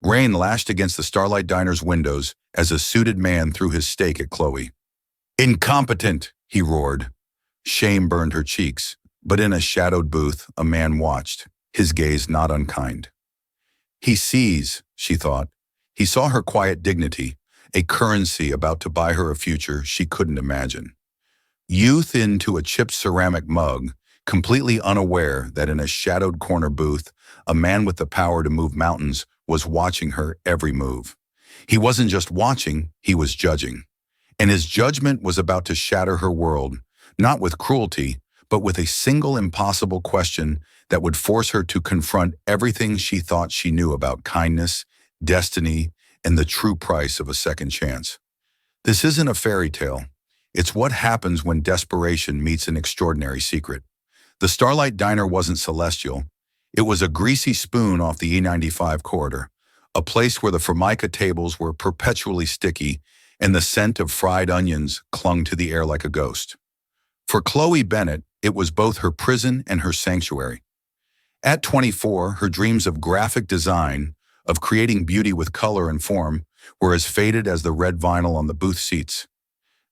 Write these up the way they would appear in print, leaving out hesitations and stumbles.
Rain lashed against the Starlight Diner's windows as a suited man threw his steak at Chloe. "Incompetent!" he roared. Shame burned her cheeks, but in a shadowed booth, a man watched, his gaze not unkind. He sees, she thought. He saw her quiet dignity, a currency about to buy her a future she couldn't imagine. Youth into a chipped ceramic mug, completely unaware that in a shadowed corner booth, a man with the power to move mountains was watching her every move. He wasn't just watching, he was judging. And his judgment was about to shatter her world, not with cruelty, but with a single impossible question that would force her to confront everything she thought she knew about kindness, destiny, and the true price of a second chance. This isn't a fairy tale. It's what happens when desperation meets an extraordinary secret. The Starlight Diner wasn't celestial. It was a greasy spoon off the E95 corridor, a place where the formica tables were perpetually sticky and the scent of fried onions clung to the air like a ghost. For Chloe Bennett, it was both her prison and her sanctuary. At 24, her dreams of graphic design, of creating beauty with color and form, were as faded as the red vinyl on the booth seats.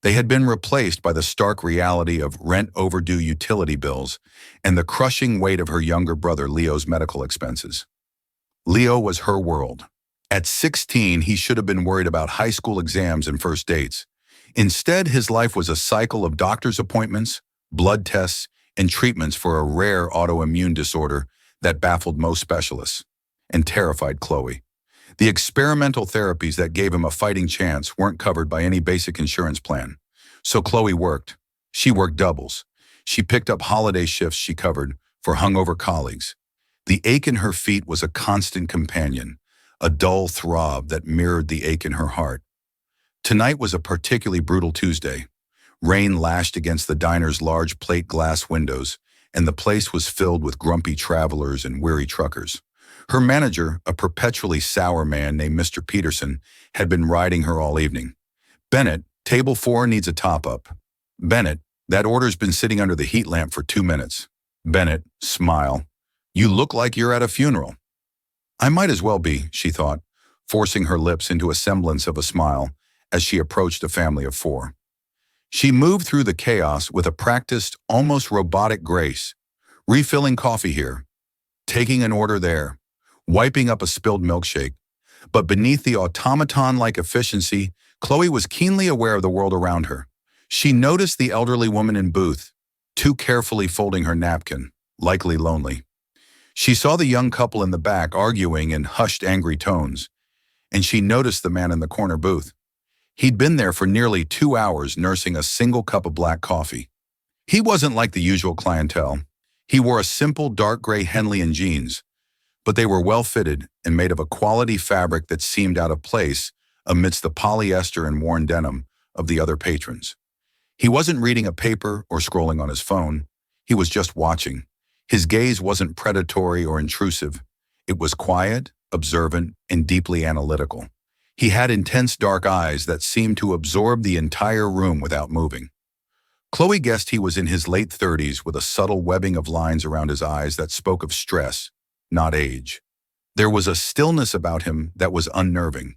They had been replaced by the stark reality of rent-overdue utility bills and the crushing weight of her younger brother Leo's medical expenses. Leo was her world. At 16, he should have been worried about high school exams and first dates. Instead, his life was a cycle of doctor's appointments, blood tests, and treatments for a rare autoimmune disorder that baffled most specialists and terrified Chloe. The experimental therapies that gave him a fighting chance weren't covered by any basic insurance plan. So Chloe worked. She worked doubles. She picked up holiday shifts she covered for hungover colleagues. The ache in her feet was a constant companion, a dull throb that mirrored the ache in her heart. Tonight was a particularly brutal Tuesday. Rain lashed against the diner's large plate glass windows, and the place was filled with grumpy travelers and weary truckers. Her manager, a perpetually sour man named Mr. Peterson, had been riding her all evening. "Bennett, table 4 needs a top-up." "Bennett, that order's been sitting under the heat lamp for 2 minutes." "Bennett, smile. You look like you're at a funeral." "I might as well be," she thought, forcing her lips into a semblance of a smile as she approached a family of 4. She moved through the chaos with a practiced, almost robotic grace, refilling coffee here, taking an order there, wiping up a spilled milkshake. But beneath the automaton-like efficiency, Chloe was keenly aware of the world around her. She noticed the elderly woman in booth, too carefully folding her napkin, likely lonely. She saw the young couple in the back arguing in hushed, angry tones, and she noticed the man in the corner booth. He'd been there for nearly 2 hours nursing a single cup of black coffee. He wasn't like the usual clientele. He wore a simple dark gray Henleyan jeans, but they were well-fitted and made of a quality fabric that seemed out of place amidst the polyester and worn denim of the other patrons. He wasn't reading a paper or scrolling on his phone. He was just watching. His gaze wasn't predatory or intrusive. It was quiet, observant, and deeply analytical. He had intense dark eyes that seemed to absorb the entire room without moving. Chloe guessed he was in his late 30s with a subtle webbing of lines around his eyes that spoke of stress, not age. There was a stillness about him that was unnerving.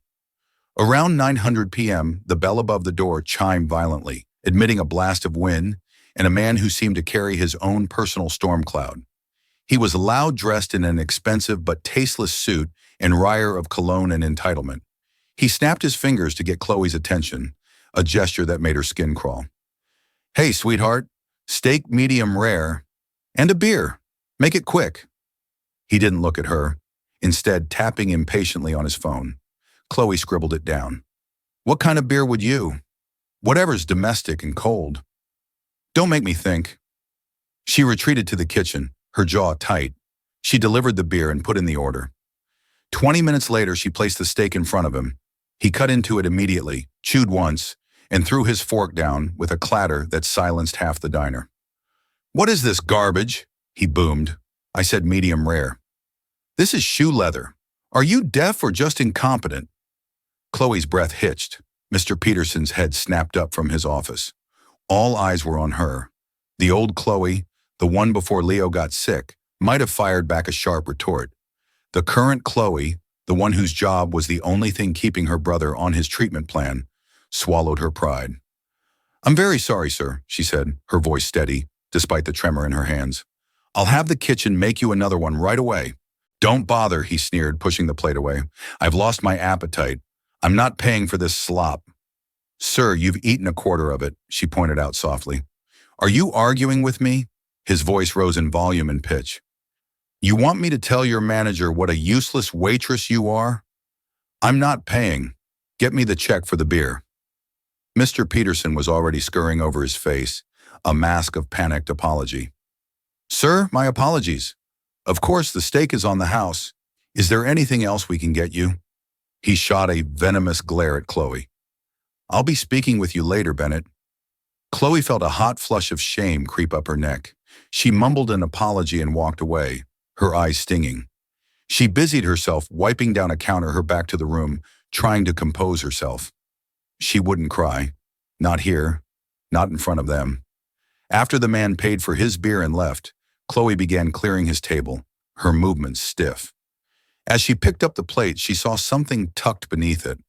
Around 9:00 p.m., the bell above the door chimed violently, admitting a blast of wind and a man who seemed to carry his own personal storm cloud. He was loud dressed in an expensive but tasteless suit and wire of cologne and entitlement. He snapped his fingers to get Chloe's attention, a gesture that made her skin crawl. "Hey, sweetheart, steak medium rare, and a beer. Make it quick." He didn't look at her, instead tapping impatiently on his phone. Chloe scribbled it down. "What kind of beer would you?" "Whatever's domestic and cold." "Don't make me think." She retreated to the kitchen, her jaw tight. She delivered the beer and put in the order. 20 minutes later, she placed the steak in front of him. He cut into it immediately, chewed once, and threw his fork down with a clatter that silenced half the diner. "What is this garbage?" he boomed. "I said medium rare." "This is shoe leather. Are you deaf or just incompetent?" Chloe's breath hitched. Mr. Peterson's head snapped up from his office. All eyes were on her. The old Chloe, the one before Leo got sick, might have fired back a sharp retort. The current Chloe, the one whose job was the only thing keeping her brother on his treatment plan, swallowed her pride. "I'm very sorry, sir," she said, her voice steady, despite the tremor in her hands. "I'll have the kitchen make you another one right away." "Don't bother," he sneered, pushing the plate away. "I've lost my appetite. I'm not paying for this slop." "Sir, you've eaten a quarter of it," she pointed out softly. "Are you arguing with me?" His voice rose in volume and pitch. "You want me to tell your manager what a useless waitress you are? I'm not paying. Get me the check for the beer." Mr. Peterson was already scurrying over his face, a mask of panicked apology. "Sir, my apologies. Of course, the steak is on the house. Is there anything else we can get you?" He shot a venomous glare at Chloe. "I'll be speaking with you later, Bennett." Chloe felt a hot flush of shame creep up her neck. She mumbled an apology and walked away, her eyes stinging. She busied herself wiping down a counter her back to the room, trying to compose herself. She wouldn't cry. Not here. Not in front of them. After the man paid for his beer and left, Chloe began clearing his table, her movements stiff. As she picked up the plate, she saw something tucked beneath it.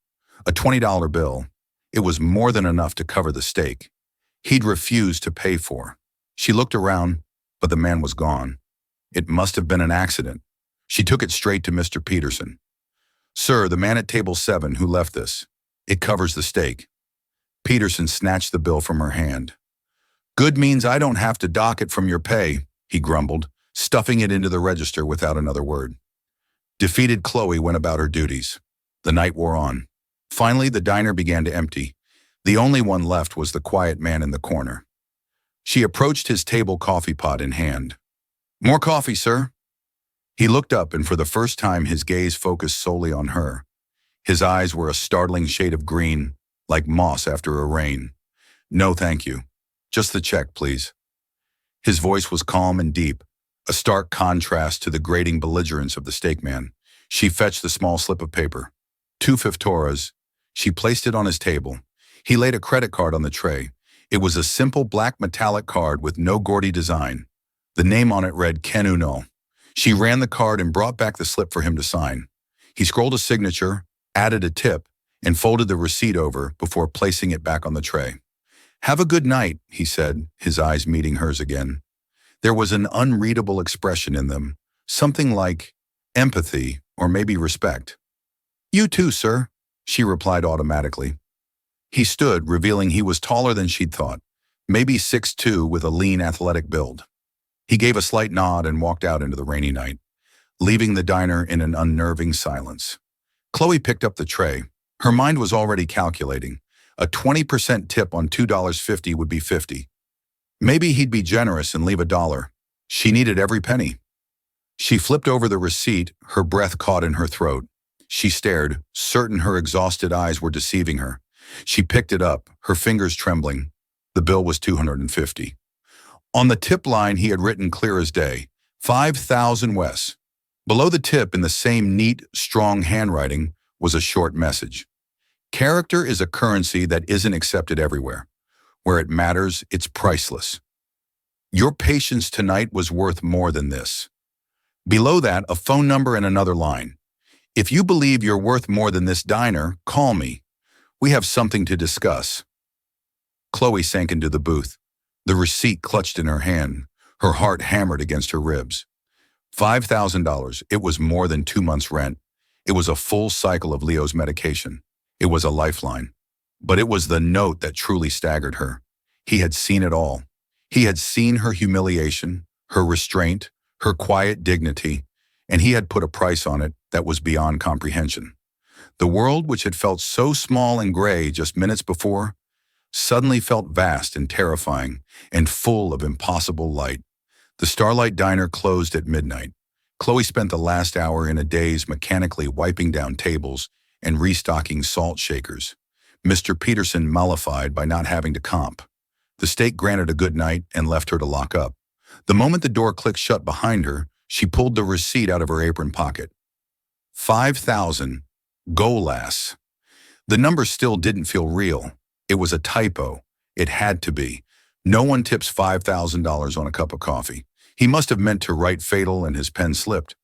A $20 bill. It was more than enough to cover the steak he'd refused to pay for. She looked around, but the man was gone. It must have been an accident. She took it straight to Mr. Peterson. "Sir, the man at table 7 who left this. It covers the steak." Peterson snatched the bill from her hand. "Good means I don't have to dock it from your pay," he grumbled, stuffing it into the register without another word. Defeated, Chloe went about her duties. The night wore on. Finally, the diner began to empty. The only one left was the quiet man in the corner. She approached his table, coffee pot in hand. "More coffee, sir." He looked up, and for the first time his gaze focused solely on her. His eyes were a startling shade of green, like moss after a rain. "No, thank you. Just the check, please." His voice was calm and deep, a stark contrast to the grating belligerence of the steak man. She fetched the small slip of paper. 2 She placed it on his table. He laid a credit card on the tray. It was a simple black metallic card with no gaudy design. The name on it read Ken Unol. She ran the card and brought back the slip for him to sign. He scrolled a signature, added a tip, and folded the receipt over before placing it back on the tray. "Have a good night," he said, his eyes meeting hers again. There was an unreadable expression in them, something like empathy or maybe respect. "You too, sir," she replied automatically. He stood, revealing he was taller than she'd thought, maybe 6'2", with a lean, athletic build. He gave a slight nod and walked out into the rainy night, leaving the diner in an unnerving silence. Chloe picked up the tray. Her mind was already calculating. A 20% tip on $2.50 would be $50. Maybe he'd be generous and leave $1. She needed every penny. She flipped over the receipt, her breath caught in her throat. She stared, certain her exhausted eyes were deceiving her. She picked it up, her fingers trembling. The bill was $250. On the tip line he had written clear as day, 5,000 Wes. Below the tip, in the same neat, strong handwriting, was a short message. Character is a currency that isn't accepted everywhere. Where it matters, it's priceless. Your patience tonight was worth more than this. Below that, a phone number and another line. If you believe you're worth more than this diner, call me. We have something to discuss. Chloe sank into the booth, the receipt clutched in her hand, her heart hammered against her ribs. $5,000. It was more than 2 months' rent. It was a full cycle of Leo's medication. It was a lifeline. But it was the note that truly staggered her. He had seen it all. He had seen her humiliation, her restraint, her quiet dignity, and he had put a price on it that was beyond comprehension. The world, which had felt so small and gray just minutes before, suddenly felt vast and terrifying and full of impossible light. The Starlight Diner closed at midnight. Chloe spent the last hour in a daze mechanically wiping down tables and restocking salt shakers. Mr. Peterson mollified by not having to comp. The steak granted a good night and left her to lock up. The moment the door clicked shut behind her, she pulled the receipt out of her apron pocket. 5,000. Go, lass. The number still didn't feel real. It was a typo. It had to be. No one tips $5,000 on a cup of coffee. He must have meant to write fatal and his pen slipped.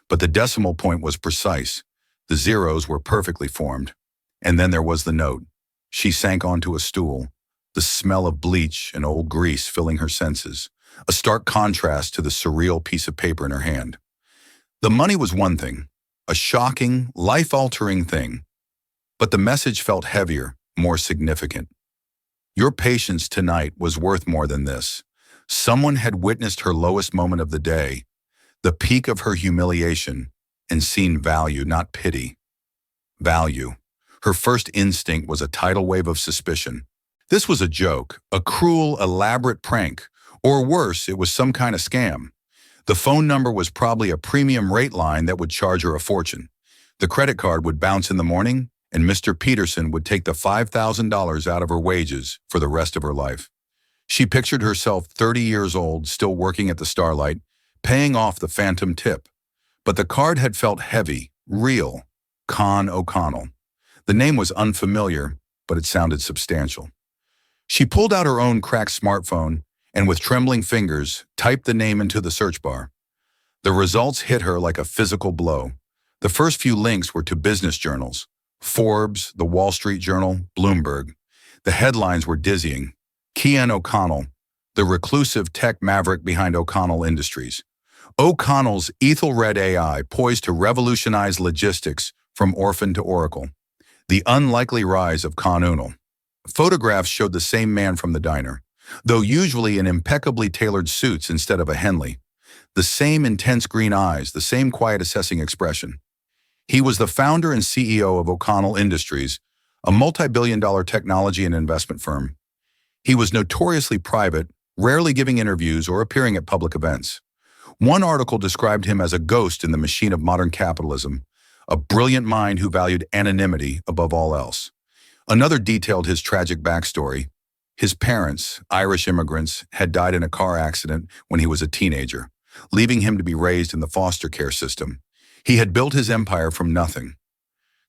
But the decimal point was precise. The zeros were perfectly formed. And then there was the note. She sank onto a stool, the smell of bleach and old grease filling her senses, a stark contrast to the surreal piece of paper in her hand. The money was one thing, a shocking, life-altering thing. But the message felt heavier, more significant. Your patience tonight was worth more than this. Someone had witnessed her lowest moment of the day, the peak of her humiliation, and seen value, not pity. Value. Her first instinct was a tidal wave of suspicion. This was a joke, a cruel, elaborate prank, or worse, it was some kind of scam. The phone number was probably a premium rate line that would charge her a fortune. The credit card would bounce in the morning, and Mr. Peterson would take the $5,000 out of her wages for the rest of her life. She pictured herself 30 years old, still working at the Starlight, paying off the phantom tip. But the card had felt heavy, real. Con O'Connell. The name was unfamiliar, but it sounded substantial. She pulled out her own cracked smartphone and with trembling fingers, typed the name into the search bar. The results hit her like a physical blow. The first few links were to business journals. Forbes, the Wall Street Journal, Bloomberg. The headlines were dizzying. Kean O'Connell, the reclusive tech maverick behind O'Connell Industries. O'Connell's Ethelred AI poised to revolutionize logistics from orphan to oracle. The unlikely rise of Con Unal. Photographs showed the same man from the diner, though usually in impeccably tailored suits instead of a Henley. The same intense green eyes, the same quiet assessing expression. He was the founder and CEO of O'Connell Industries, a multi-billion-dollar technology and investment firm. He was notoriously private, rarely giving interviews or appearing at public events. One article described him as a ghost in the machine of modern capitalism, a brilliant mind who valued anonymity above all else. Another detailed his tragic backstory. His parents, Irish immigrants, had died in a car accident when he was a teenager, leaving him to be raised in the foster care system. He had built his empire from nothing.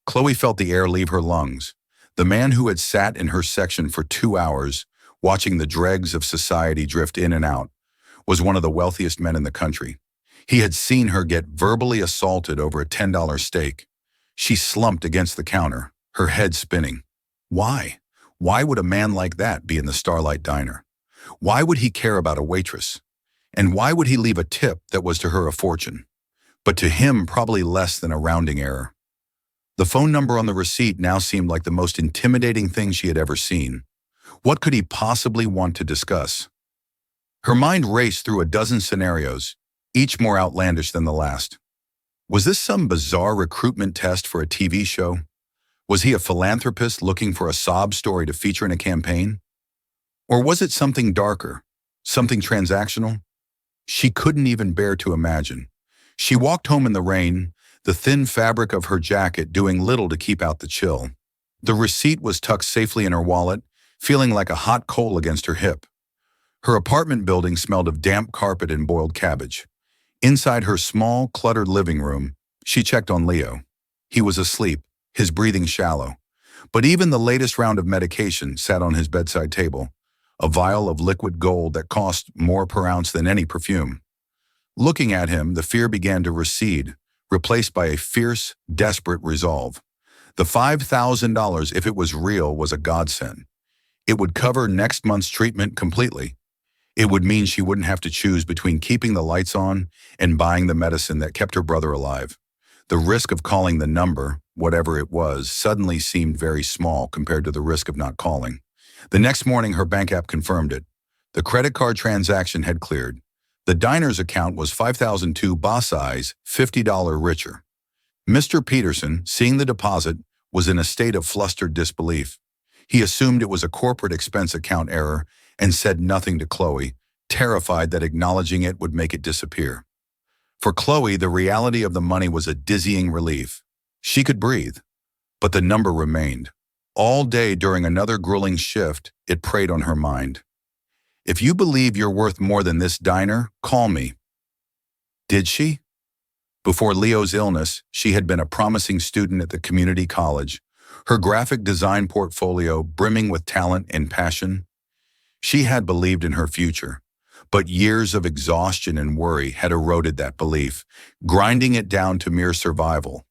Chloe felt the air leave her lungs. The man who had sat in her section for 2 hours, watching the dregs of society drift in and out, was one of the wealthiest men in the country. He had seen her get verbally assaulted over a $10 steak. She slumped against the counter, her head spinning. Why? Why would a man like that be in the Starlight Diner? Why would he care about a waitress? And why would he leave a tip that was to her a fortune, but to him probably less than a rounding error? The phone number on the receipt now seemed like the most intimidating thing she had ever seen. What could he possibly want to discuss? Her mind raced through a dozen scenarios, each more outlandish than the last. Was this some bizarre recruitment test for a TV show? Was he a philanthropist looking for a sob story to feature in a campaign? Or was it something darker, something transactional? She couldn't even bear to imagine. She walked home in the rain, the thin fabric of her jacket doing little to keep out the chill. The receipt was tucked safely in her wallet, feeling like a hot coal against her hip. Her apartment building smelled of damp carpet and boiled cabbage. Inside her small, cluttered living room, she checked on Leo. He was asleep, his breathing shallow. But even the latest round of medication sat on his bedside table, a vial of liquid gold that cost more per ounce than any perfume. Looking at him, the fear began to recede, replaced by a fierce, desperate resolve. The $5,000, if it was real, was a godsend. It would cover next month's treatment completely. It would mean she wouldn't have to choose between keeping the lights on and buying the medicine that kept her brother alive. The risk of calling the number, whatever it was, suddenly seemed very small compared to the risk of not calling. The next morning, her bank app confirmed it. The credit card transaction had cleared. The diner's account was $5,002 boss eyes, $50 richer. Mr. Peterson, seeing the deposit, was in a state of flustered disbelief. He assumed it was a corporate expense account error and said nothing to Chloe, terrified that acknowledging it would make it disappear. For Chloe, the reality of the money was a dizzying relief. She could breathe, but the number remained. All day during another grueling shift, it preyed on her mind. If you believe you're worth more than this diner, call me. Did she? Before Leo's illness, she had been a promising student at the community college, her graphic design portfolio brimming with talent and passion. She had believed in her future, but years of exhaustion and worry had eroded that belief, grinding it down to mere survival.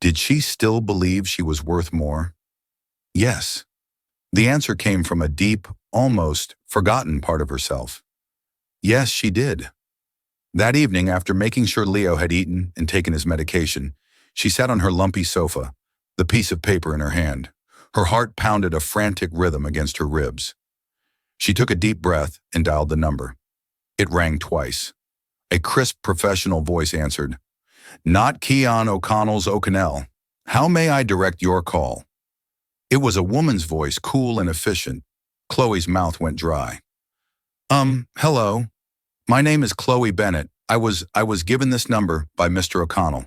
Did she still believe she was worth more? Yes. The answer came from a deep, almost forgotten part of herself. Yes, she did. That evening, after making sure Leo had eaten and taken his medication, she sat on her lumpy sofa, the piece of paper in her hand. Her heart pounded a frantic rhythm against her ribs. She took a deep breath and dialed the number. It rang twice. A crisp professional voice answered, "Not Keon O'Connell's O'Connell. How may I direct your call?" It was a woman's voice, cool and efficient. Chloe's mouth went dry. Hello. My name is Chloe Bennett. I was given this number by Mr. O'Connell.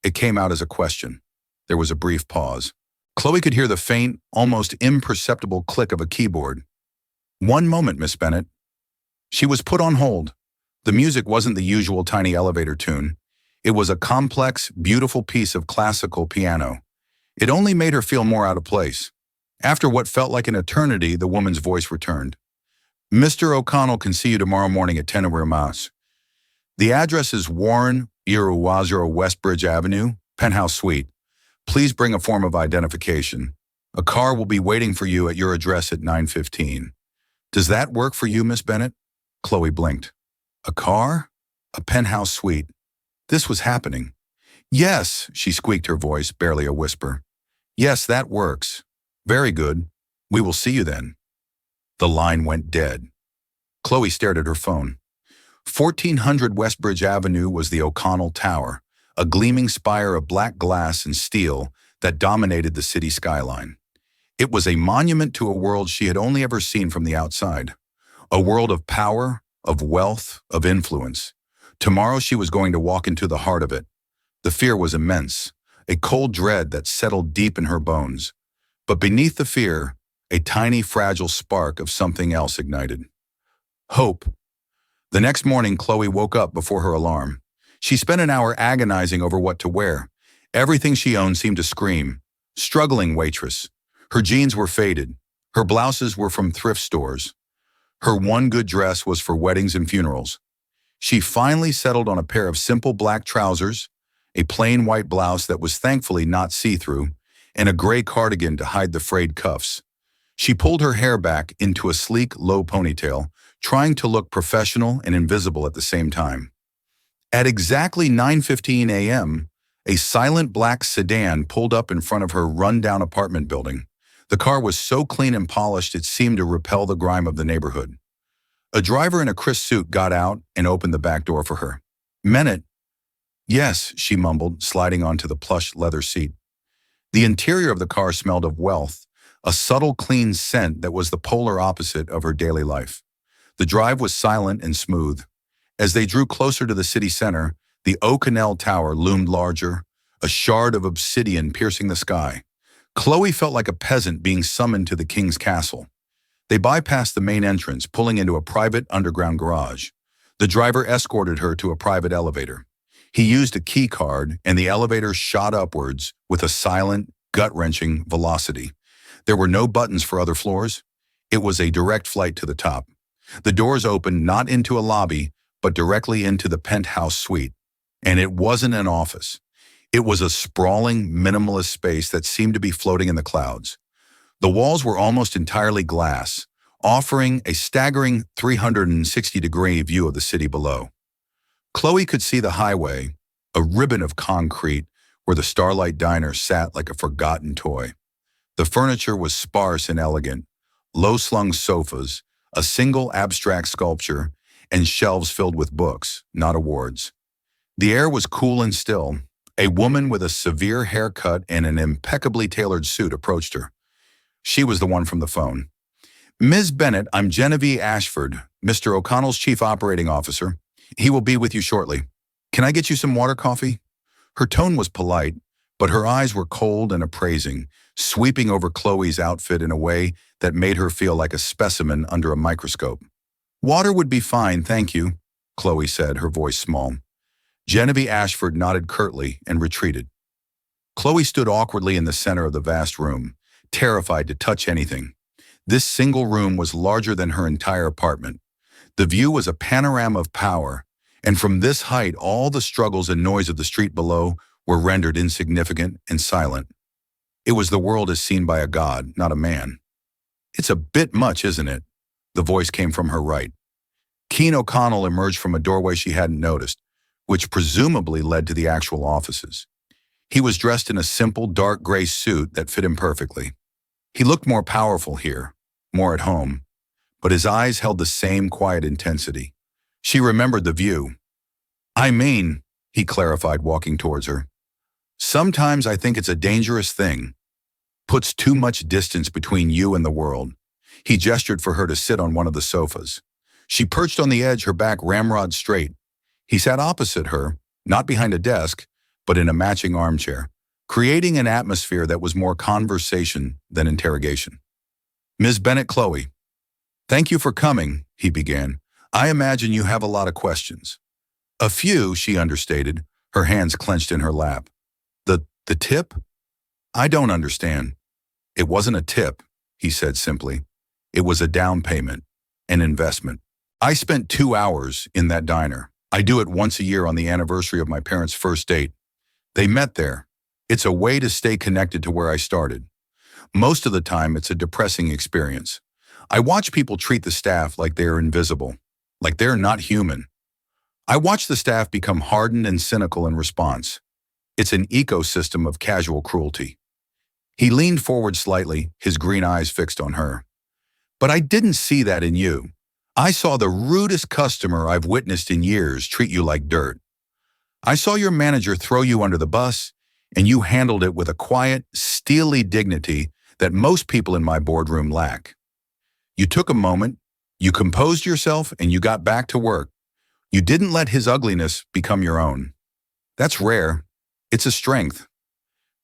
It came out as a question. There was a brief pause. Chloe could hear the faint, almost imperceptible click of a keyboard. "One moment, Miss Bennett." She was put on hold. The music wasn't the usual tiny elevator tune. It was a complex, beautiful piece of classical piano. It only made her feel more out of place. After what felt like an eternity, the woman's voice returned. "Mr. O'Connell can see you tomorrow morning at 10 Mas. The address is Warren Iruwazuro Westbridge Avenue, Penthouse Suite. Please bring a form of identification. A car will be waiting for you at your address at 9:15. Does that work for you, Miss Bennett?" Chloe blinked. A car? A penthouse suite. This was happening. "Yes," she squeaked, her voice barely a whisper. "Yes, that works. Very good. We will see you then." The line went dead. Chloe stared at her phone. 1400 Westbridge Avenue was the O'Connell Tower, a gleaming spire of black glass and steel that dominated the city skyline. It was a monument to a world she had only ever seen from the outside. A world of power, of wealth, of influence. Tomorrow she was going to walk into the heart of it. The fear was immense, a cold dread that settled deep in her bones. But beneath the fear, a tiny, fragile spark of something else ignited. Hope. The next morning, Chloe woke up before her alarm. She spent an hour agonizing over what to wear. Everything she owned seemed to scream. Struggling waitress. Her jeans were faded. Her blouses were from thrift stores. Her one good dress was for weddings and funerals. She finally settled on a pair of simple black trousers, a plain white blouse that was thankfully not see-through, and a gray cardigan to hide the frayed cuffs. She pulled her hair back into a sleek, low ponytail, trying to look professional and invisible at the same time. At exactly 9:15 a.m., a silent black sedan pulled up in front of her run-down apartment building. The car was so clean and polished it seemed to repel the grime of the neighborhood. A driver in a crisp suit got out and opened the back door for her. "Bennett." "Yes," she mumbled, sliding onto the plush leather seat. The interior of the car smelled of wealth, a subtle, clean scent that was the polar opposite of her daily life. The drive was silent and smooth. As they drew closer to the city center, the O'Connell Tower loomed larger, a shard of obsidian piercing the sky. Chloe felt like a peasant being summoned to the king's castle. They bypassed the main entrance, pulling into a private underground garage. The driver escorted her to a private elevator. He used a key card, and the elevator shot upwards with a silent, gut-wrenching velocity. There were no buttons for other floors. It was a direct flight to the top. The doors opened not into a lobby, but directly into the penthouse suite. And it wasn't an office. It was a sprawling, minimalist space that seemed to be floating in the clouds. The walls were almost entirely glass, offering a staggering 360-degree view of the city below. Chloe could see the highway, a ribbon of concrete where the Starlight Diner sat like a forgotten toy. The furniture was sparse and elegant, low-slung sofas, a single abstract sculpture, and shelves filled with books, not awards. The air was cool and still. A woman with a severe haircut and an impeccably tailored suit approached her. She was the one from the phone. "Ms. Bennett, I'm Genevieve Ashford, Mr. O'Connell's chief operating officer. He will be with you shortly. Can I get you some water, coffee?" Her tone was polite, but her eyes were cold and appraising, sweeping over Chloe's outfit in a way that made her feel like a specimen under a microscope. "Water would be fine, thank you," Chloe said, her voice small. Genevieve Ashford nodded curtly and retreated. Chloe stood awkwardly in the center of the vast room, terrified to touch anything. This single room was larger than her entire apartment. The view was a panorama of power, and from this height all the struggles and noise of the street below were rendered insignificant and silent. It was the world as seen by a god, not a man. "It's a bit much, isn't it?" The voice came from her right. Keen O'Connell emerged from a doorway she hadn't noticed, which presumably led to the actual offices. He was dressed in a simple dark gray suit that fit him perfectly. He looked more powerful here, more at home, but his eyes held the same quiet intensity. She remembered the view. "I mean," he clarified, walking towards her, "sometimes I think it's a dangerous thing. Puts too much distance between you and the world." He gestured for her to sit on one of the sofas. She perched on the edge, her back ramrod straight. He sat opposite her, not behind a desk, but in a matching armchair, creating an atmosphere that was more conversation than interrogation. "Ms. Bennett Chloe, thank you for coming," he began. "I imagine you have a lot of questions." "A few," she understated, her hands clenched in her lap. The tip? I don't understand." "It wasn't a tip," he said simply. "It was a down payment, an investment. I spent 2 hours in that diner. I do it once a year on the anniversary of my parents' first date. They met there. It's a way to stay connected to where I started. Most of the time, it's a depressing experience. I watch people treat the staff like they are invisible, like they're not human. I watch the staff become hardened and cynical in response. It's an ecosystem of casual cruelty." He leaned forward slightly, his green eyes fixed on her. "But I didn't see that in you. I saw the rudest customer I've witnessed in years treat you like dirt. I saw your manager throw you under the bus, and you handled it with a quiet, steely dignity that most people in my boardroom lack. You took a moment, you composed yourself, and you got back to work. You didn't let his ugliness become your own. That's rare. It's a strength."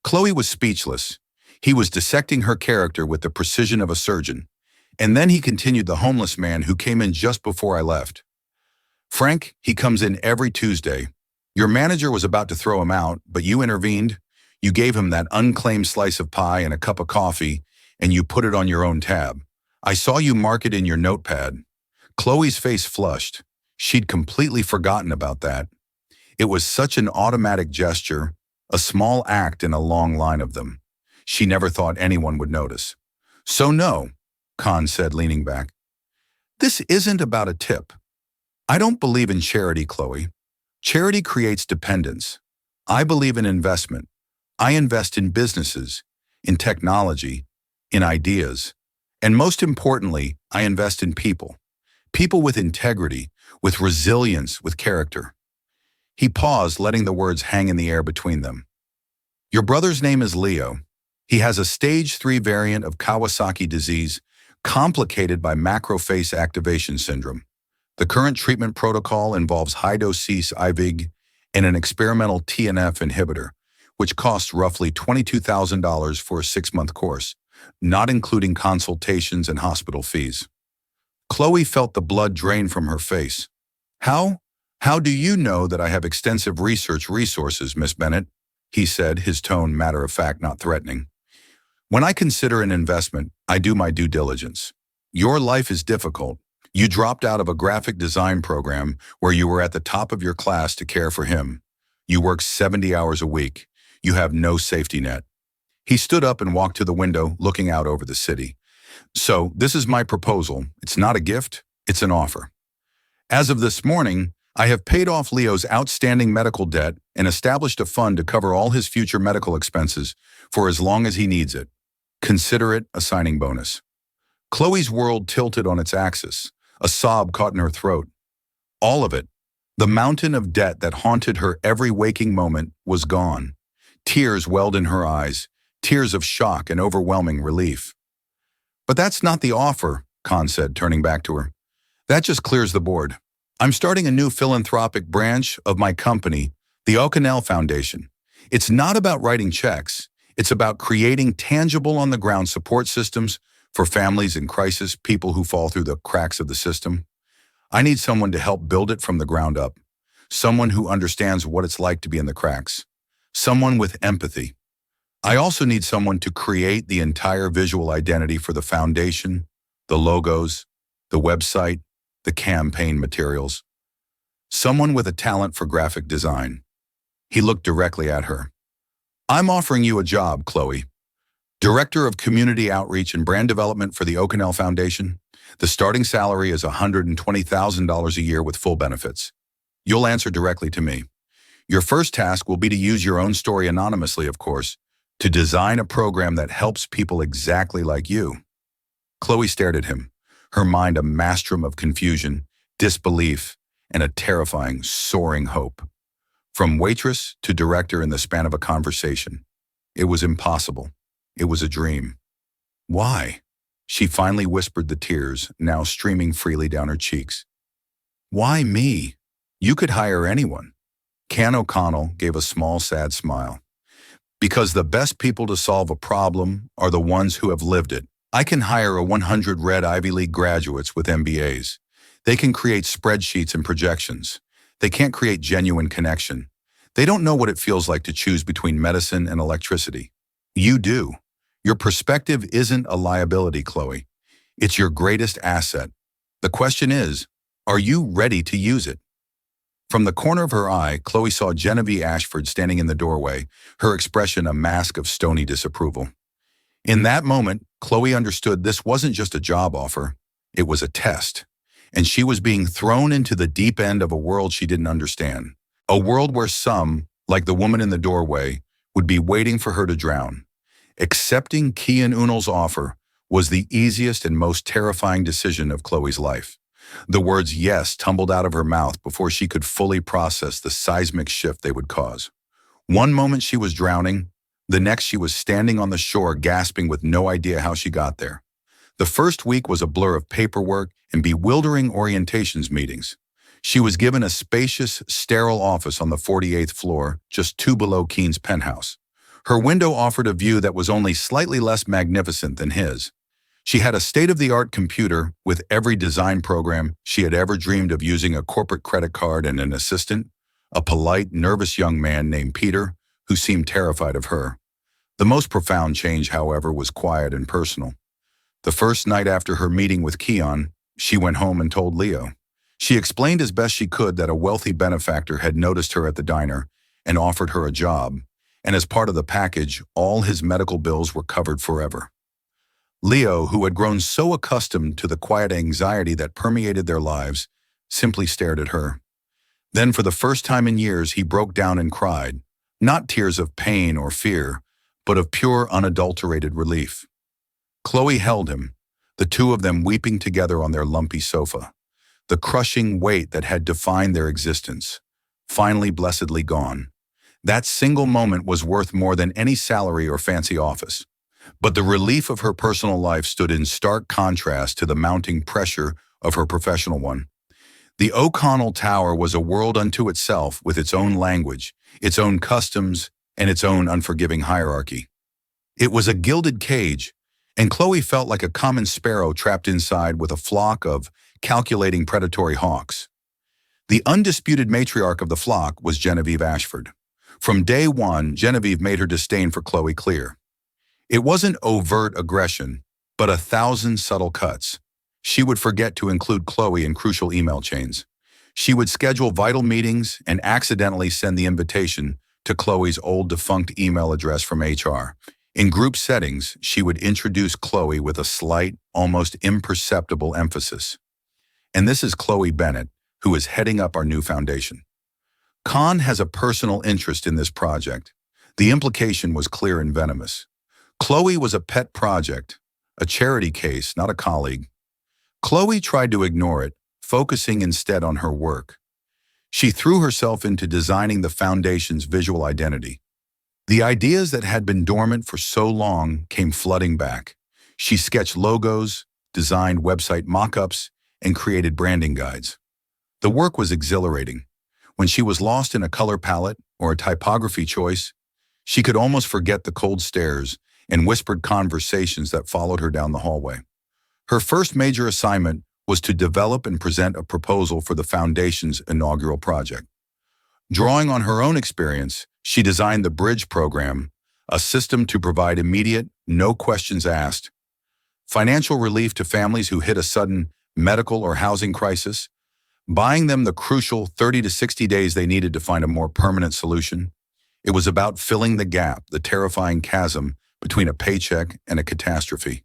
Chloe was speechless. He was dissecting her character with the precision of a surgeon. And then he continued, "The homeless man who came in just before I left. Frank, he comes in every Tuesday. Your manager was about to throw him out, but you intervened. You gave him that unclaimed slice of pie and a cup of coffee, and you put it on your own tab. I saw you mark it in your notepad." Chloe's face flushed. She'd completely forgotten about that. It was such an automatic gesture, a small act in a long line of them. She never thought anyone would notice. "So no," Khan said, leaning back. "This isn't about a tip. I don't believe in charity, Chloe. Charity creates dependence. I believe in investment. I invest in businesses, in technology, in ideas. And most importantly, I invest in people. People with integrity, with resilience, with character." He paused, letting the words hang in the air between them. "Your brother's name is Leo. He has a stage 3 variant of Kawasaki disease, complicated by macrophage activation syndrome. The current treatment protocol involves high-dose IVIG and an experimental TNF inhibitor, which costs roughly $22,000 for a 6-month course, not including consultations and hospital fees." Chloe felt the blood drain from her face. How do you know that I have extensive research resources, Miss Bennett?" he said, his tone matter-of-fact, not threatening. "When I consider an investment, I do my due diligence. Your life is difficult. You dropped out of a graphic design program where you were at the top of your class to care for him. You work 70 hours a week. You have no safety net." He stood up and walked to the window, looking out over the city. "So, this is my proposal. It's not a gift, it's an offer. As of this morning, I have paid off Leo's outstanding medical debt and established a fund to cover all his future medical expenses for as long as he needs it. Consider it a signing bonus." Chloe's world tilted on its axis. A sob caught in her throat. All of it, the mountain of debt that haunted her every waking moment, was gone. Tears welled in her eyes, tears of shock and overwhelming relief. "But that's not the offer," Khan said, turning back to her. "That just clears the board. I'm starting a new philanthropic branch of my company, the O'Connell Foundation. It's not about writing checks. It's about creating tangible on-the-ground support systems for families in crisis, people who fall through the cracks of the system. I need someone to help build it from the ground up, someone who understands what it's like to be in the cracks, someone with empathy. I also need someone to create the entire visual identity for the foundation, the logos, the website, the campaign materials. Someone with a talent for graphic design." He looked directly at her. I'm offering you a job, Chloe. Director of Community Outreach and Brand Development for the O'Connell Foundation. The starting salary is $120,000 a year with full benefits. You'll answer directly to me. Your first task will be to use your own story anonymously, of course, to design a program that helps people exactly like you. Chloe stared at him, her mind a maelstrom of confusion, disbelief, and a terrifying, soaring hope. From waitress to director in the span of a conversation. It was impossible. It was a dream. Why? She finally whispered, the tears now streaming freely down her cheeks. Why me? You could hire anyone. Can O'Connell gave a small, sad smile. Because the best people to solve a problem are the ones who have lived it. I can hire a 100 red Ivy League graduates with MBAs. They can create spreadsheets and projections. They can't create genuine connection. They don't know what it feels like to choose between medicine and electricity. You do. Your perspective isn't a liability, Chloe. It's your greatest asset. The question is, are you ready to use it? From the corner of her eye, Chloe saw Genevieve Ashford standing in the doorway, her expression a mask of stony disapproval. In that moment, Chloe understood this wasn't just a job offer, it was a test. And she was being thrown into the deep end of a world she didn't understand. A world where some, like the woman in the doorway, would be waiting for her to drown. Accepting Key and Unal's offer was the easiest and most terrifying decision of Chloe's life. The words yes tumbled out of her mouth before she could fully process the seismic shift they would cause. One moment she was drowning, the next she was standing on the shore gasping with no idea how she got there. The first week was a blur of paperwork and bewildering orientations meetings. She was given a spacious, sterile office on the 48th floor, just 2 below Keen's penthouse. Her window offered a view that was only slightly less magnificent than his. She had a state-of-the-art computer with every design program she had ever dreamed of using, a corporate credit card and an assistant, a polite, nervous young man named Peter, who seemed terrified of her. The most profound change, however, was quiet and personal. The first night after her meeting with Keon, she went home and told Leo. She explained as best she could that a wealthy benefactor had noticed her at the diner and offered her a job, and as part of the package, all his medical bills were covered forever. Leo, who had grown so accustomed to the quiet anxiety that permeated their lives, simply stared at her. Then, for the first time in years, he broke down and cried, not tears of pain or fear, but of pure, unadulterated relief. Chloe held him, the two of them weeping together on their lumpy sofa. The crushing weight that had defined their existence, finally blessedly gone. That single moment was worth more than any salary or fancy office. But the relief of her personal life stood in stark contrast to the mounting pressure of her professional one. The O'Connell Tower was a world unto itself, with its own language, its own customs, and its own unforgiving hierarchy. It was a gilded cage, and Chloe felt like a common sparrow trapped inside with a flock of calculating predatory hawks. The undisputed matriarch of the flock was Genevieve Ashford. From day one, Genevieve made her disdain for Chloe clear. It wasn't overt aggression, but 1,000 subtle cuts. She would forget to include Chloe in crucial email chains. She would schedule vital meetings and accidentally send the invitation to Chloe's old defunct email address from HR. In group settings, she would introduce Chloe with a slight, almost imperceptible emphasis. And this is Chloe Bennett, who is heading up our new foundation. Khan has a personal interest in this project. The implication was clear and venomous. Chloe was a pet project, a charity case, not a colleague. Chloe tried to ignore it, focusing instead on her work. She threw herself into designing the foundation's visual identity. The ideas that had been dormant for so long came flooding back. She sketched logos, designed website mock-ups, and created branding guides. The work was exhilarating. When she was lost in a color palette or a typography choice, she could almost forget the cold stares and whispered conversations that followed her down the hallway. Her first major assignment was to develop and present a proposal for the foundation's inaugural project. Drawing on her own experience, she designed the Bridge program, a system to provide immediate, no questions asked, financial relief to families who hit a sudden medical or housing crisis, buying them the crucial 30 to 60 days they needed to find a more permanent solution. It was about filling the gap, the terrifying chasm between a paycheck and a catastrophe.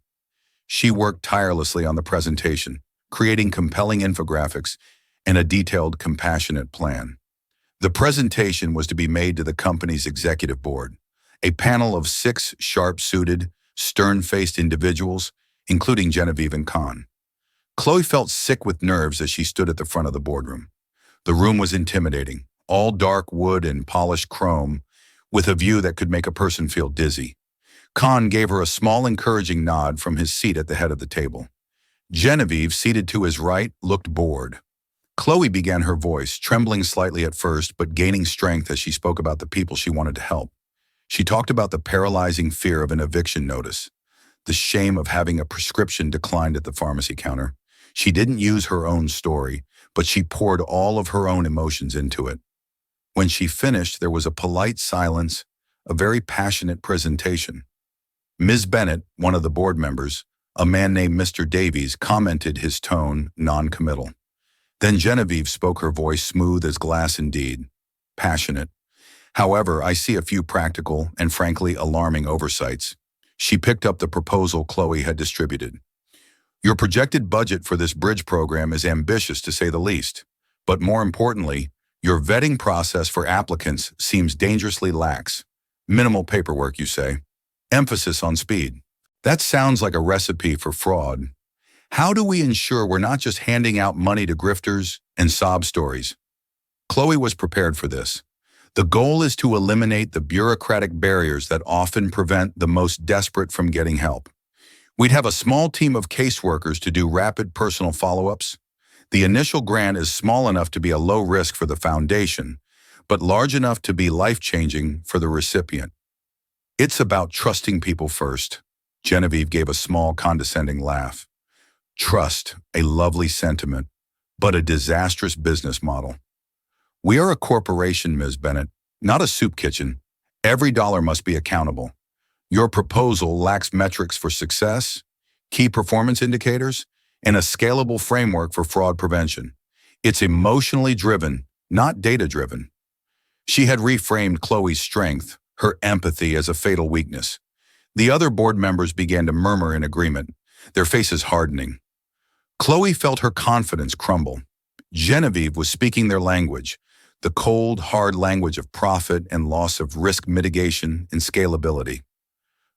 She worked tirelessly on the presentation, creating compelling infographics and a detailed, compassionate plan. The presentation was to be made to the company's executive board, a panel of 6 sharp-suited, stern-faced individuals, including Genevieve and Khan. Chloe felt sick with nerves as she stood at the front of the boardroom. The room was intimidating, all dark wood and polished chrome, with a view that could make a person feel dizzy. Khan gave her a small, encouraging nod from his seat at the head of the table. Genevieve, seated to his right, looked bored. Chloe began her voice, trembling slightly at first, but gaining strength as she spoke about the people she wanted to help. She talked about the paralyzing fear of an eviction notice, the shame of having a prescription declined at the pharmacy counter. She didn't use her own story, but she poured all of her own emotions into it. When she finished, there was a polite silence, a very passionate presentation. Ms. Bennett, one of the board members, a man named Mr. Davies, commented, his tone non-committal. Then Genevieve spoke, her voice smooth as glass indeed, passionate. However, I see a few practical and frankly alarming oversights. She picked up the proposal Chloe had distributed. Your projected budget for this bridge program is ambitious to say the least, but more importantly, your vetting process for applicants seems dangerously lax. Minimal paperwork, you say. Emphasis on speed. That sounds like a recipe for fraud. How do we ensure we're not just handing out money to grifters and sob stories? Chloe was prepared for this. The goal is to eliminate the bureaucratic barriers that often prevent the most desperate from getting help. We'd have a small team of caseworkers to do rapid personal follow-ups. The initial grant is small enough to be a low risk for the foundation, but large enough to be life-changing for the recipient. It's about trusting people first. Genevieve gave a small, condescending laugh. Trust, a lovely sentiment, but a disastrous business model. We are a corporation, Ms. Bennett, not a soup kitchen. Every dollar must be accountable. Your proposal lacks metrics for success, key performance indicators, and a scalable framework for fraud prevention. It's emotionally driven, not data-driven. She had reframed Chloe's strength, her empathy, as a fatal weakness. The other board members began to murmur in agreement, their faces hardening. Chloe felt her confidence crumble. Genevieve was speaking their language, the cold, hard language of profit and loss of risk mitigation and scalability.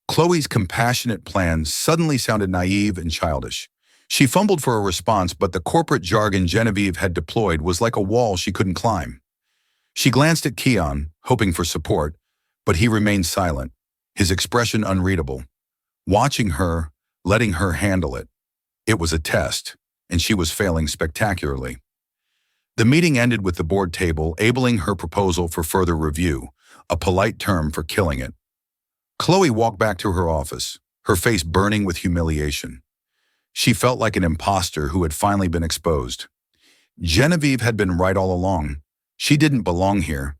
Chloe's compassionate plan suddenly sounded naive and childish. She fumbled for a response, but the corporate jargon Genevieve had deployed was like a wall she couldn't climb. She glanced at Keon, hoping for support, but he remained silent, his expression unreadable. Watching her, letting her handle it. It was a test, and she was failing spectacularly. The meeting ended with the board table abling her proposal for further review, a polite term for killing it. Chloe walked back to her office, her face burning with humiliation. She felt like an imposter who had finally been exposed. Genevieve had been right all along. She didn't belong here.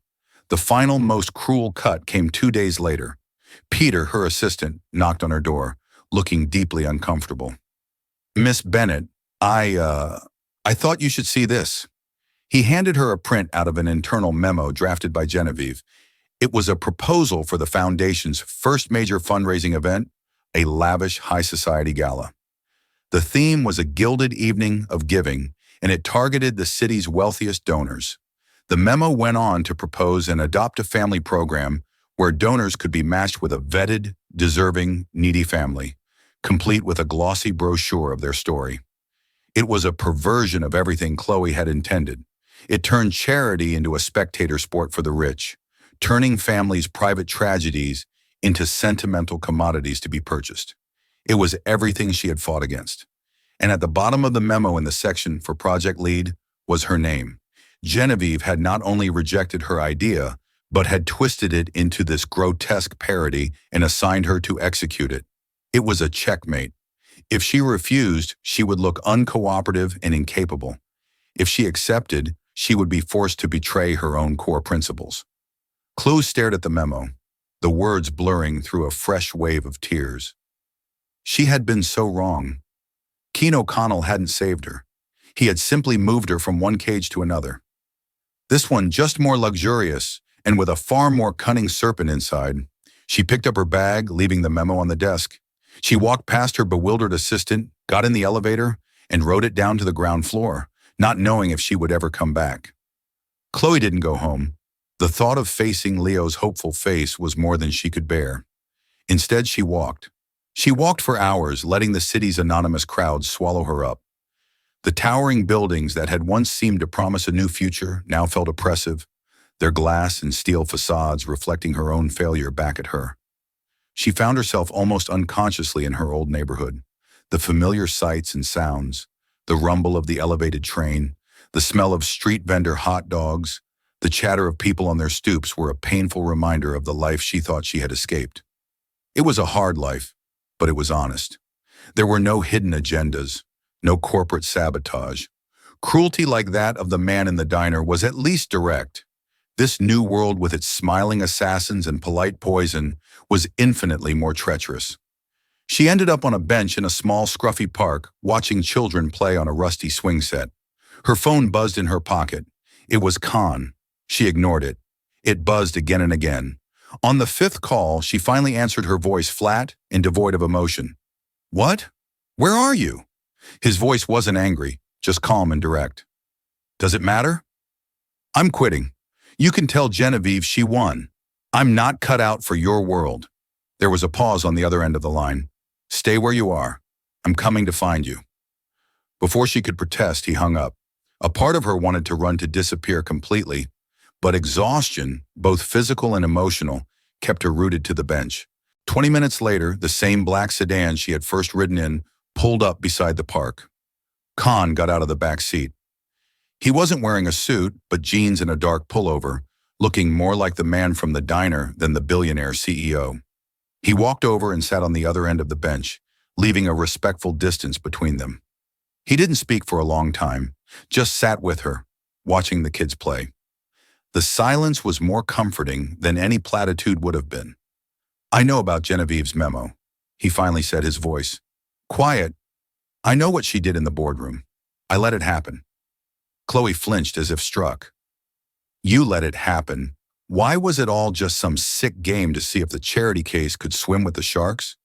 The final, most cruel cut came 2 days later. Peter, her assistant, knocked on her door, looking deeply uncomfortable. Miss Bennett, I thought you should see this. He handed her a print out of an internal memo drafted by Genevieve. It was a proposal for the foundation's first major fundraising event, a lavish high society gala. The theme was a gilded evening of giving, and it targeted the city's wealthiest donors. The memo went on to propose an adopt-a-family program where donors could be matched with a vetted, deserving, needy family, complete with a glossy brochure of their story. It was a perversion of everything Chloe had intended. It turned charity into a spectator sport for the rich, turning families' private tragedies into sentimental commodities to be purchased. It was everything she had fought against. And at the bottom of the memo in the section for Project Lead was her name. Genevieve had not only rejected her idea, but had twisted it into this grotesque parody and assigned her to execute it. It was a checkmate. If she refused, she would look uncooperative and incapable. If she accepted, she would be forced to betray her own core principles. Chloe stared at the memo, the words blurring through a fresh wave of tears. She had been so wrong. Keane O'Connell hadn't saved her. He had simply moved her from one cage to another. This one just more luxurious and with a far more cunning serpent inside. She picked up her bag, leaving the memo on the desk. She walked past her bewildered assistant, got in the elevator, and rode it down to the ground floor, not knowing if she would ever come back. Chloe didn't go home. The thought of facing Leo's hopeful face was more than she could bear. Instead, she walked. She walked for hours, letting the city's anonymous crowds swallow her up. The towering buildings that had once seemed to promise a new future now felt oppressive, their glass and steel facades reflecting her own failure back at her. She found herself almost unconsciously in her old neighborhood. The familiar sights and sounds, the rumble of the elevated train, the smell of street vendor hot dogs, the chatter of people on their stoops were a painful reminder of the life she thought she had escaped. It was a hard life, but it was honest. There were no hidden agendas, no corporate sabotage. Cruelty like that of the man in the diner was at least direct. This new world with its smiling assassins and polite poison was infinitely more treacherous. She ended up on a bench in a small, scruffy park, watching children play on a rusty swing set. Her phone buzzed in her pocket. It was Khan. She ignored it. It buzzed again and again. On the fifth call, she finally answered, her voice flat and devoid of emotion. "What? Where are you?" His voice wasn't angry, just calm and direct. "Does it matter?" "I'm quitting. You can tell Genevieve she won. I'm not cut out for your world." There was a pause on the other end of the line. "Stay where you are. I'm coming to find you." Before she could protest, he hung up. A part of her wanted to run to disappear completely, but exhaustion, both physical and emotional, kept her rooted to the bench. 20 minutes later, the same black sedan she had first ridden in pulled up beside the park. Khan got out of the back seat. He wasn't wearing a suit, but jeans and a dark pullover, looking more like the man from the diner than the billionaire CEO. He walked over and sat on the other end of the bench, leaving a respectful distance between them. He didn't speak for a long time, just sat with her, watching the kids play. The silence was more comforting than any platitude would have been. "I know about Genevieve's memo," he finally said, his voice quiet. "I know what she did in the boardroom. I let it happen." Chloe flinched as if struck. "You let it happen? Why was it all just some sick game to see if the charity case could swim with the sharks?"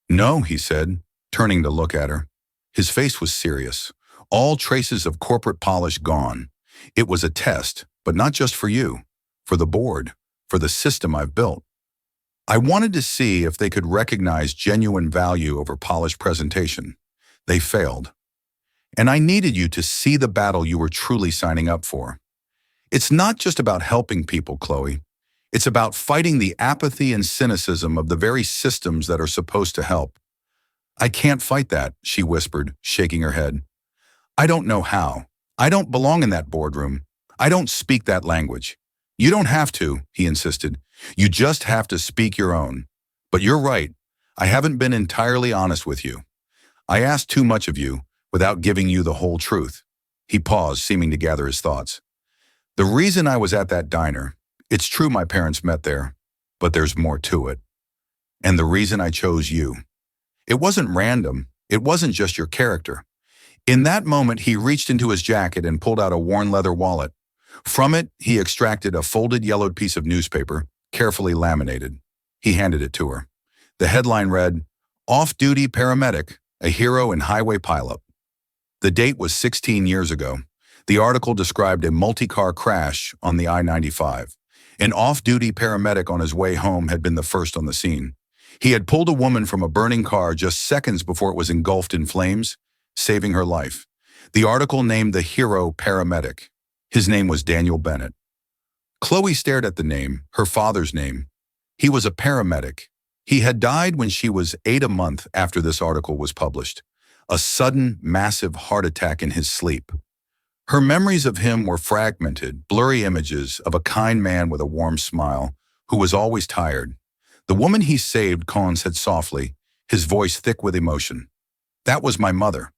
"No," he said, turning to look at her. His face was serious, all traces of corporate polish gone. "It was a test, but not just for you, for the board, for the system I've built. I wanted to see if they could recognize genuine value over polished presentation. They failed. And I needed you to see the battle you were truly signing up for. It's not just about helping people, Chloe. It's about fighting the apathy and cynicism of the very systems that are supposed to help." "I can't fight that," she whispered, shaking her head. "I don't know how. I don't belong in that boardroom. I don't speak that language." "You don't have to," he insisted. "You just have to speak your own. But you're right. I haven't been entirely honest with you. I asked too much of you without giving you the whole truth." He paused, seeming to gather his thoughts. "The reason I was at that diner, it's true my parents met there, but there's more to it. And the reason I chose you. It wasn't random. It wasn't just your character." In that moment, he reached into his jacket and pulled out a worn leather wallet. From it, he extracted a folded yellowed piece of newspaper, carefully laminated. He handed it to her. The headline read, "Off-Duty Paramedic, a Hero in Highway Pileup." The date was 16 years ago. The article described a multi-car crash on the I-95. An off-duty paramedic on his way home had been the first on the scene. He had pulled a woman from a burning car just seconds before it was engulfed in flames, saving her life. The article named the hero paramedic. His name was Daniel Bennett. Chloe stared at the name, her father's name. He was a paramedic. He had died when she was 8 months after this article was published. A sudden, massive heart attack in his sleep. Her memories of him were fragmented, blurry images of a kind man with a warm smile, who was always tired. "The woman he saved," Colin said softly, his voice thick with emotion. "That was my mother."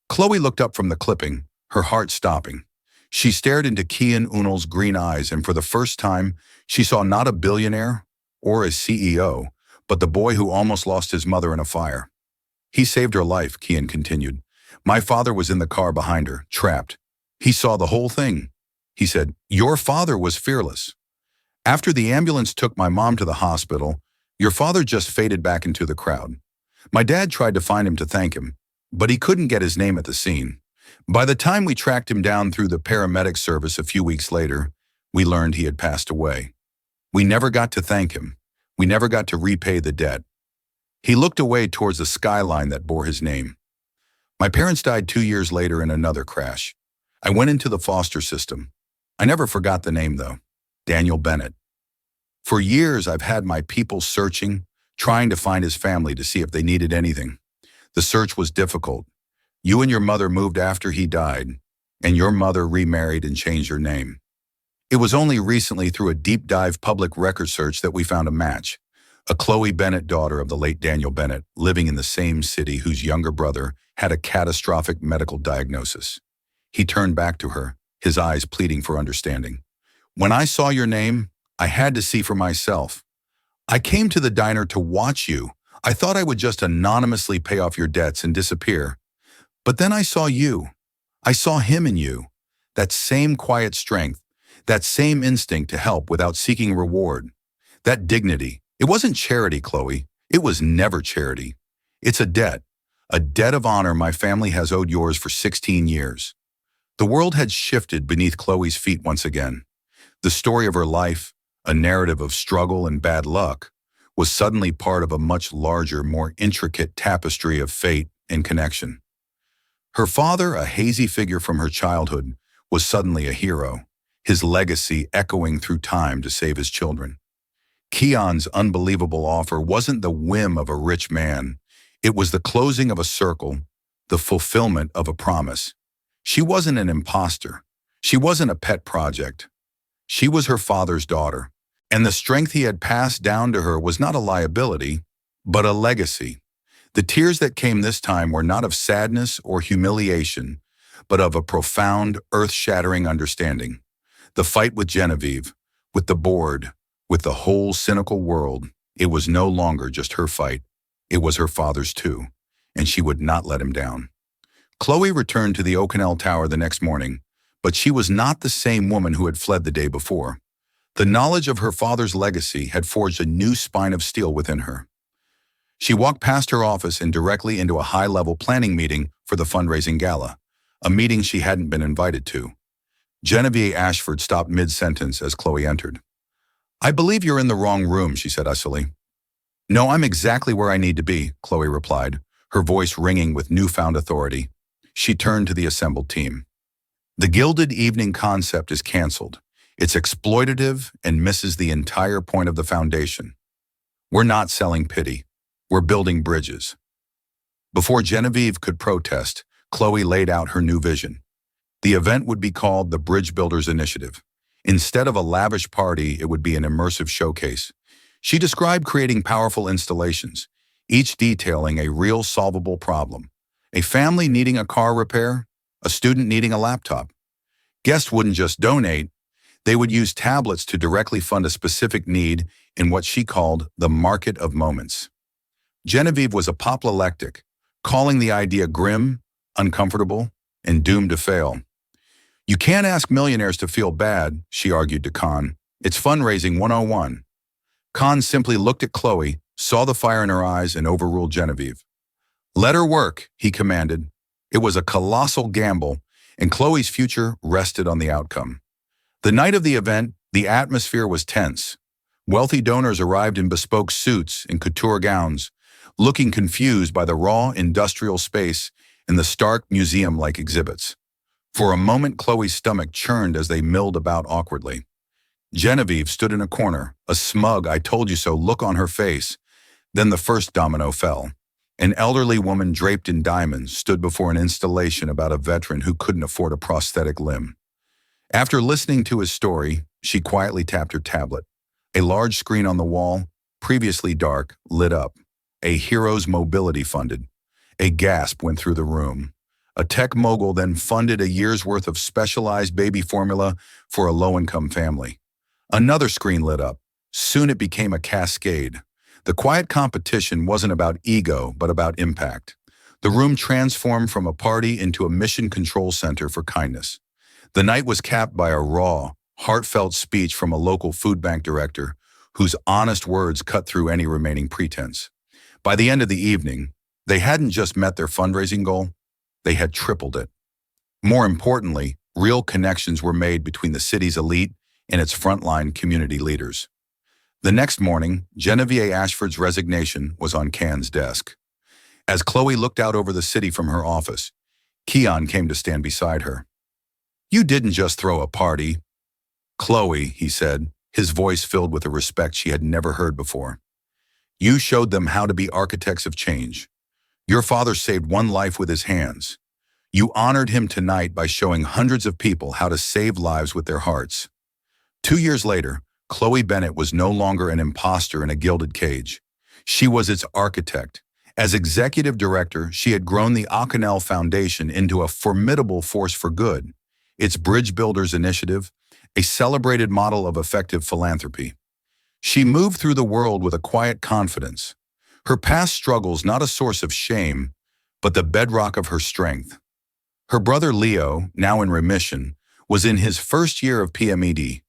Chloe looked up from the clipping, her heart stopping. She stared into Kian Unal's green eyes, and for the first time, she saw not a billionaire or a CEO, but the boy who almost lost his mother in a fire. "He saved her life," Kian continued. "My father was in the car behind her, trapped. He saw the whole thing." He said, "Your father was fearless." After the ambulance took my mom to the hospital, your father just faded back into the crowd. My dad tried to find him to thank him, but he couldn't get his name at the scene. By the time we tracked him down through the paramedic service a few weeks later, we learned he had passed away. We never got to thank him. We never got to repay the debt. He looked away towards the skyline that bore his name. My parents died 2 years later in another crash. I went into the foster system. I never forgot the name, though. Daniel Bennett. For years, I've had my people searching, trying to find his family to see if they needed anything. The search was difficult. You and your mother moved after he died, and your mother remarried and changed her name. It was only recently through a deep dive public record search that we found a match. A Chloe Bennett, daughter of the late Daniel Bennett, living in the same city, whose younger brother had a catastrophic medical diagnosis. He turned back to her, his eyes pleading for understanding. When I saw your name, I had to see for myself. I came to the diner to watch you. I thought I would just anonymously pay off your debts and disappear. But then I saw you. I saw him in you. That same quiet strength, that same instinct to help without seeking reward. That dignity. It wasn't charity, Chloe. It was never charity. It's a debt of honor my family has owed yours for 16 years. The world had shifted beneath Chloe's feet once again. The story of her life, a narrative of struggle and bad luck, was suddenly part of a much larger, more intricate tapestry of fate and connection. Her father, a hazy figure from her childhood, was suddenly a hero, his legacy echoing through time to save his children. Keon's unbelievable offer wasn't the whim of a rich man. It was the closing of a circle, the fulfillment of a promise. She wasn't an imposter. She wasn't a pet project. She was her father's daughter, and the strength he had passed down to her was not a liability, but a legacy. The tears that came this time were not of sadness or humiliation, but of a profound, earth-shattering understanding. The fight with Genevieve, with the board, with the whole cynical world, it was no longer just her fight. It was her father's too, and she would not let him down. Chloe returned to the O'Connell Tower the next morning, but she was not the same woman who had fled the day before. The knowledge of her father's legacy had forged a new spine of steel within her. She walked past her office and directly into a high-level planning meeting for the fundraising gala, a meeting she hadn't been invited to. Genevieve Ashford stopped mid-sentence as Chloe entered. "I believe you're in the wrong room," she said icily. "No, I'm exactly where I need to be," Chloe replied, her voice ringing with newfound authority. She turned to the assembled team. "The Gilded Evening concept is canceled. It's exploitative and misses the entire point of the foundation. We're not selling pity. We're building bridges." Before Genevieve could protest, Chloe laid out her new vision. The event would be called the Bridge Builders Initiative. Instead of a lavish party, it would be an immersive showcase. She described creating powerful installations, each detailing a real solvable problem. A family needing a car repair, a student needing a laptop. Guests wouldn't just donate, they would use tablets to directly fund a specific need in what she called the market of moments. Genevieve was apoplectic, calling the idea grim, uncomfortable, and doomed to fail. "You can't ask millionaires to feel bad," she argued to Khan. "It's fundraising 101. Khan simply looked at Chloe, saw the fire in her eyes, and overruled Genevieve. "Let her work," he commanded. It was a colossal gamble, and Chloe's future rested on the outcome. The night of the event, the atmosphere was tense. Wealthy donors arrived in bespoke suits and couture gowns, looking confused by the raw industrial space and the stark museum-like exhibits. For a moment, Chloe's stomach churned as they milled about awkwardly. Genevieve stood in a corner, a smug "I told you so" look on her face. Then the first domino fell. An elderly woman draped in diamonds stood before an installation about a veteran who couldn't afford a prosthetic limb. After listening to his story, she quietly tapped her tablet. A large screen on the wall, previously dark, lit up. A hero's mobility funded. A gasp went through the room. A tech mogul then funded a year's worth of specialized baby formula for a low-income family. Another screen lit up. Soon it became a cascade. The quiet competition wasn't about ego, but about impact. The room transformed from a party into a mission control center for kindness. The night was capped by a raw, Heartfelt speech from a local food bank director whose honest words cut through any remaining pretense. By the end of the evening, they hadn't just met their fundraising goal, they had tripled it. More importantly, real connections were made between the city's elite and its frontline community leaders. The next morning, Genevieve Ashford's resignation was on Can's desk. As Chloe looked out over the city from her office, Keon came to stand beside her. "You didn't just throw a party." "Chloe," he said, his voice filled with a respect she had never heard before. "You showed them how to be architects of change. Your father saved one life with his hands. You honored him tonight by showing hundreds of people how to save lives with their hearts." 2 years later, Chloe Bennett was no longer an imposter in a gilded cage. She was its architect. As executive director, she had grown the Acanel Foundation into a formidable force for good, its Bridge Builders initiative, a celebrated model of effective philanthropy. She moved through the world with a quiet confidence, her past struggles not a source of shame, but the bedrock of her strength. Her brother Leo, now in remission, was in his first year of PMED.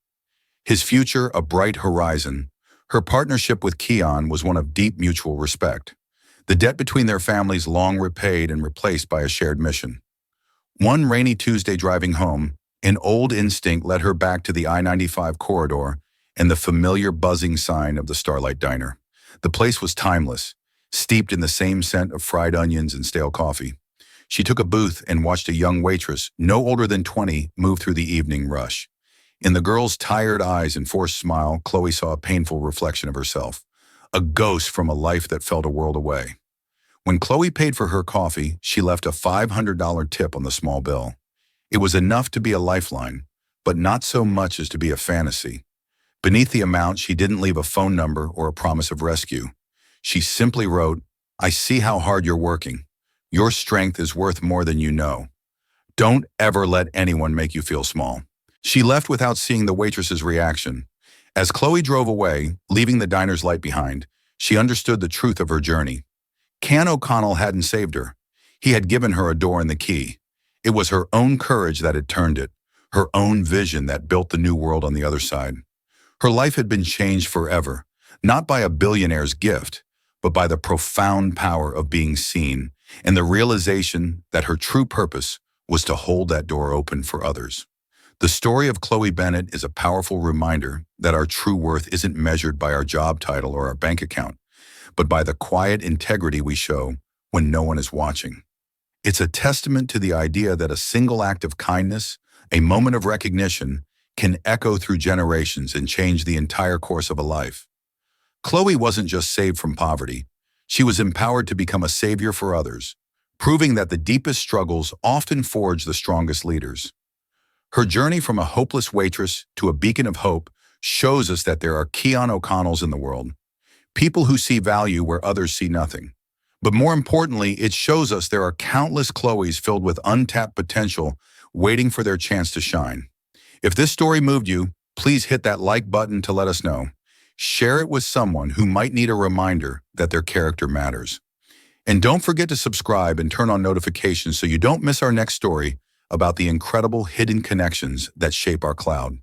His future a bright horizon. Her partnership with Keon was one of deep mutual respect. The debt between their families long repaid and replaced by a shared mission. One rainy Tuesday driving home, an old instinct led her back to the I-95 corridor and the familiar buzzing sign of the Starlight Diner. The place was timeless, steeped in the same scent of fried onions and stale coffee. She took a booth and watched a young waitress, no older than 20, move through the evening rush. In the girl's tired eyes and forced smile, Chloe saw a painful reflection of herself, a ghost from a life that felt a world away. When Chloe paid for her coffee, she left a $500 tip on the small bill. It was enough to be a lifeline, but not so much as to be a fantasy. Beneath the amount, she didn't leave a phone number or a promise of rescue. She simply wrote, "I see how hard you're working. Your strength is worth more than you know. Don't ever let anyone make you feel small." She left without seeing the waitress's reaction. As Chloe drove away, leaving the diner's light behind, she understood the truth of her journey. Can O'Connell hadn't saved her. He had given her a door and the key. It was her own courage that had turned it, her own vision that built the new world on the other side. Her life had been changed forever, not by a billionaire's gift, but by the profound power of being seen and the realization that her true purpose was to hold that door open for others. The story of Chloe Bennett is a powerful reminder that our true worth isn't measured by our job title or our bank account, but by the quiet integrity we show when no one is watching. It's a testament to the idea that a single act of kindness, a moment of recognition, can echo through generations and change the entire course of a life. Chloe wasn't just saved from poverty. She was empowered to become a savior for others, proving that the deepest struggles often forge the strongest leaders. Her journey from a hopeless waitress to a beacon of hope shows us that there are Keon O'Connells in the world, people who see value where others see nothing. But more importantly, it shows us there are countless Chloes filled with untapped potential waiting for their chance to shine. If this story moved you, please hit that like button to let us know. Share it with someone who might need a reminder that their character matters. And don't forget to subscribe and turn on notifications so you don't miss our next story about the incredible hidden connections that shape our cloud.